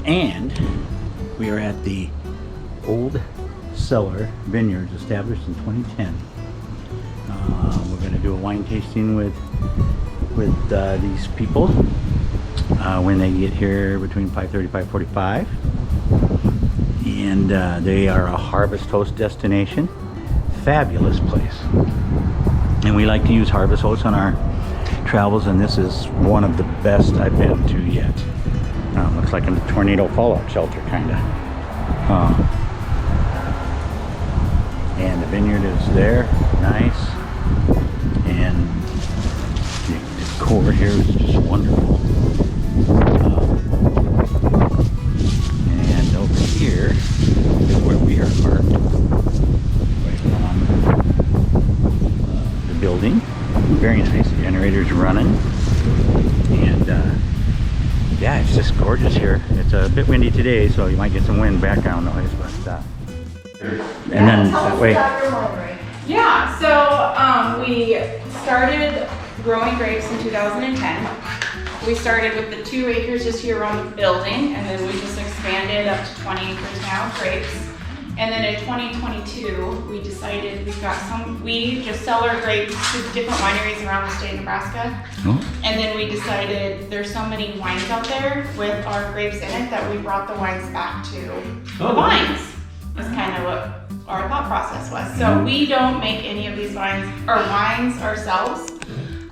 And we are at the old Cellar Vineyard, established in 2010. We're going to do a wine tasting with these people when they get here between 5:30 5:45. And they are a Harvest Host destination. Fabulous place. And we like to use Harvest Host on our travels, and this is one of the best I've been to yet. Looks like a tornado fallout shelter, kind of. And the vineyard is there, nice. And the decor here is just wonderful. And over here is where we are parked, right on the building. Very nice. The generator's running, and yeah, it's just gorgeous here. It's a bit windy today, so you might get some background noise, but and then that way. Yeah, so we started growing grapes in 2010. We started with the 2 acres just here around the building, and then we just expanded up to 20 acres now of grapes. And then in 2022, we decided we just sell our grapes to different wineries around the state of Nebraska. Oh. And then we decided there's so many wines out there with our grapes in it that we brought the wines back to the vines. That's kind of what our thought process was. So we don't make any of these wines ourselves,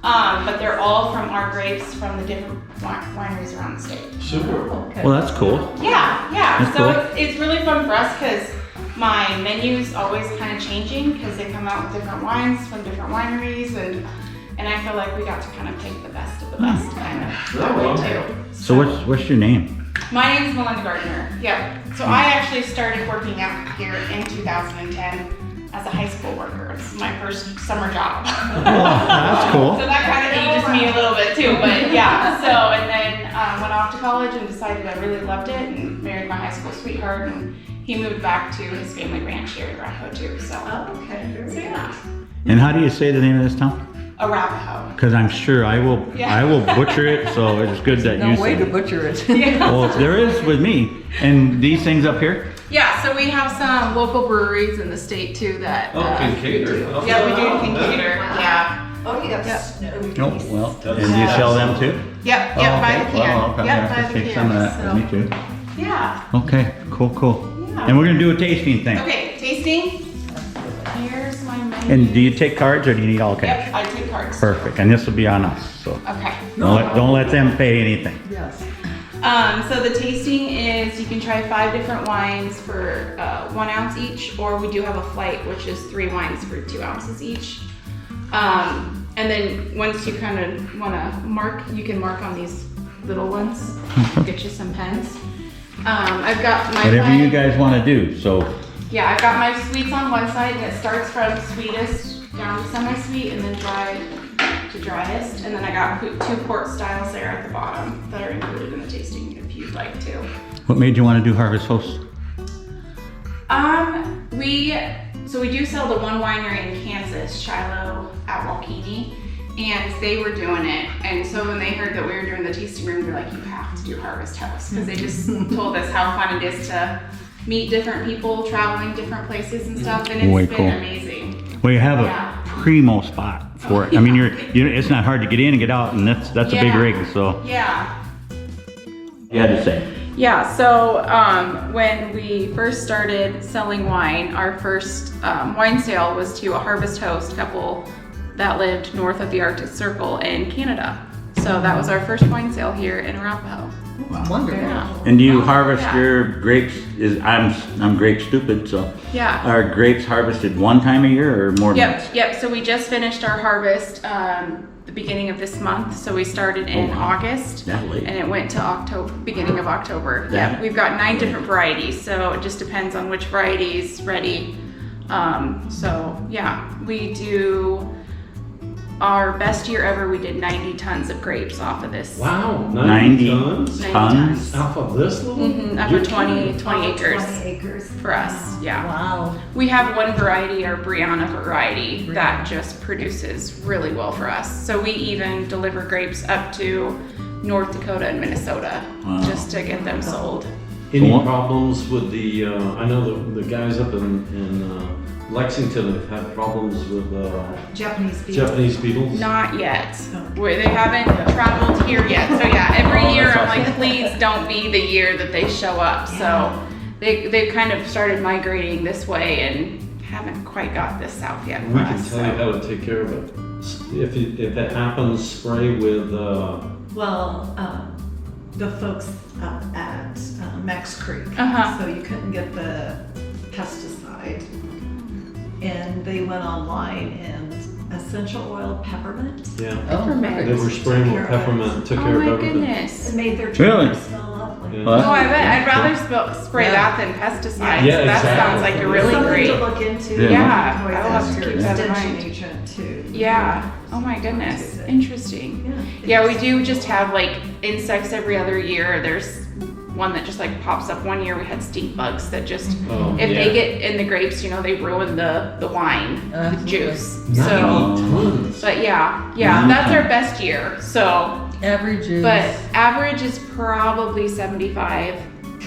but they're all from our grapes from the different wineries around the state. Super. Okay. Well, that's cool. Yeah. That's So cool. it's really fun for us because my menu's always kind of changing because they come out with different wines from different wineries, and I feel like we got to kind of take the best of the best kind of that way too. So what's your name? My name is Melinda Gardner. Yep. So I actually started working out here in 2010 as a high school worker. It's my first summer job. Oh, that's cool. So that kind of ages me a little bit too, but yeah. So, and then went off to college and decided I really loved it and married my high school sweetheart, and he moved back to his family ranch here in Arapahoe too. So, so yeah. And how do you say the name of this town? Arapahoe. Because I'm sure I will butcher it, so it's good that you No way say to it. butcher it. Yeah. Well, there is with me. And these things up here? Yeah, so we have some local breweries in the state too that. Kincaidor. Yeah, we do Kincaidor. Yeah. Oh, yes. Oh, well, and do you sell them too? Yep, Oh, by okay. the can. Well, okay. Yep, I'll by have the to take can. some of that with me too. Yeah. Okay, cool. Yeah. And we're gonna do a tasting thing. Okay, tasting. Here's my menu. And do you take cards or do you need all cash? Yep, I take cards. Perfect, and this will be on us, so Okay. don't let them pay anything. Yes. So the tasting is you can try 5 different wines for 1 ounce each, or we do have a flight, which is 3 wines for 2 ounces each. And then once you kind of want to mark, you can mark on these little ones. Get you some pens. I've got my Whatever you wine- guys want to do, so. Yeah, I've got my sweets on one side, and it starts from sweetest down to semi-sweet, and then dry to driest. And then I got 2 quart styles there at the bottom that are included in the tasting if you'd like to. What made you want to do Harvest Host? We do sell the one winery in Kansas, Shiloh at Walkini, and they were doing it. And so when they heard that we were doing the tasting room, they're like, you have to do Harvest Host, because they just told us how fun it is to meet different people, traveling different places and stuff, and Way it's been cool. amazing. Well, you have Yeah. a primo spot for it. I mean, it's not hard to get in and get out, and that's a big Yeah. rig, so. Yeah. You had to say. Yeah, so when we first started selling wine, our first wine sale was to a Harvest Host couple that lived north of the Arctic Circle in Canada. So that was our first wine sale here in Arapahoe. Wonderful. Yeah. And do you harvest Yeah. your grapes? I'm grape stupid, so. Yeah. Are grapes harvested one time a year or more than once? Yep. So we just finished our harvest the beginning of this month. So we started in Oh, wow. August. That late? And it went to October, beginning of October. That- Yeah, we've got 9 different varieties, so it just depends on which variety is ready. So yeah, we do our best year ever. We did 90 tons of grapes off of this. Wow, 90 tons? 90 tons? Off of this little? Over 20 acres 20 acres. for us. Yeah. Wow. We have one variety, our Brianna variety, that just produces really well for us. So we even deliver grapes up to North Dakota and Minnesota Wow. just to get them sold. Any Well, problems with the, I know the guys up in Lexington have had problems with Japanese beetles. Japanese beetles? Not yet. They haven't traveled here yet. So yeah, every Oh, year that's I'm awesome. like, please don't be the year that they show up. So they kind of started migrating this way and haven't quite got this south yet We for can us. tell you how to take care of it. If it happens, spray with, Well, the folks up at Max Creek, Uh-huh. so you couldn't get the pesticide. And they went online and essential oil peppermint. yeah. Peppermint. They were spraying Took care with of it. peppermint, took Oh care of my everything. goodness. It made their Really? treatment smell lovely. Yeah. Well, Oh, I bet. I'd rather spray that than pesticides. Yeah, That exactly. sounds like a really Something great. to look into. Yeah. Always I'll have ask to your keep that in extension mind. agent too. Yeah. Oh my goodness. Interesting. Yeah. Yeah, we do just have like insects every other year. There's one that just like pops up. One year we had stink bugs that just, Oh, if yeah. they get in the grapes, you know, they ruin the wine, the Absolutely. juice. Not So, tons. but yeah, that's our best year. So, Average is, but average is probably 75.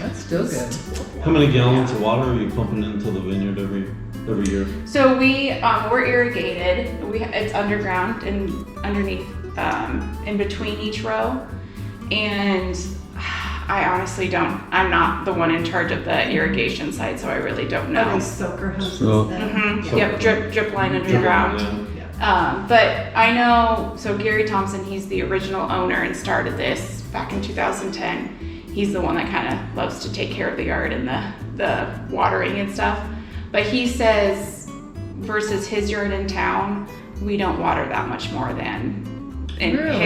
that's still good. How many gallons of water are you pumping into the vineyard every year? So we're irrigated. It's underground and underneath, in between each row. And I honestly I'm not the one in charge of the irrigation side, so I really don't Are know. they soaker hoses So- then? Mhm. Yep, drip line underground. Yeah. But I know, so Gary Thompson, he's the original owner and started this back in 2010. He's the one that kind of loves to take care of the yard and the watering and stuff. But he says versus his yard in town, we don't water that much more than in Really?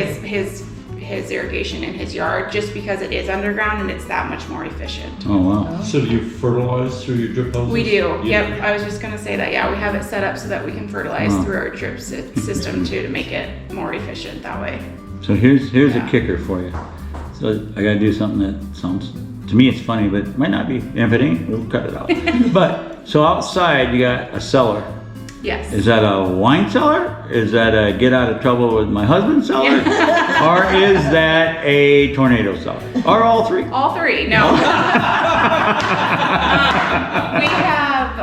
his irrigation in his yard, just because it is underground and it's that much more efficient. Oh, wow. So do you fertilize through your drip hoses? We do. You Yep. I was just gonna say that. Yeah, we have it set up so that we can fertilize Wow. through our drip system too, to make it more efficient that way. So here's a Yeah. kicker for you. So I gotta do something that sounds, to me it's funny, but it might not be. And if it ain't, we'll cut it out. But, so outside you got a cellar. Yes. Is that a wine cellar? Is that a get out of trouble with my husband cellar? Or is that a tornado cellar? Or all three? All three. No. We have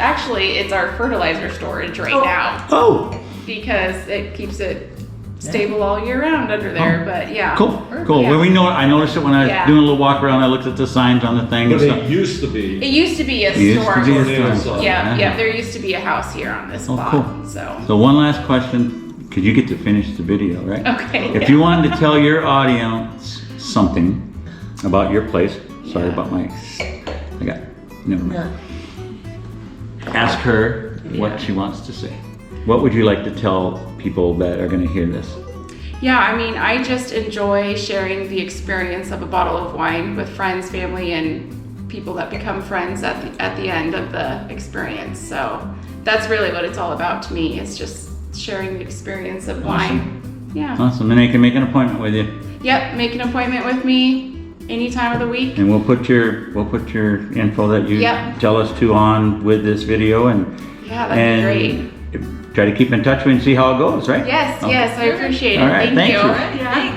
actually it's our fertilizer storage right now Oh, because it keeps it stable all year round under there. But yeah. cool, cool. Yeah. Well, I noticed it when I was Yeah. doing a little walk around. I looked at the signs on the thing and But stuff. it used to be. It used to be a It used to storage. be a Tornado storage. cellar. Yeah. There used to be a house here on this Oh, spot. cool. So. So one last question, because you get to finish the video, right? Okay. If you wanted to tell your audience something about your place, sorry Yeah. about never mind. Yeah. Ask her Yeah. what she wants to say. What would you like to tell people that are gonna hear this? Yeah, I mean, I just enjoy sharing the experience of a bottle of wine with friends, family, and people that become friends at the end of the experience. So that's really what it's all about to me. It's just sharing the experience of wine. Yeah. Awesome, and they can make an appointment with you, Yep. Make an appointment with me any time of the week. and we'll put your info that you Yep. tell us to on with this video, and Yeah, that'd be great. try to keep in touch with you and see how it goes, right? Yes. Okay. Yes, I appreciate it. All right, Thank thank you. you. Yeah.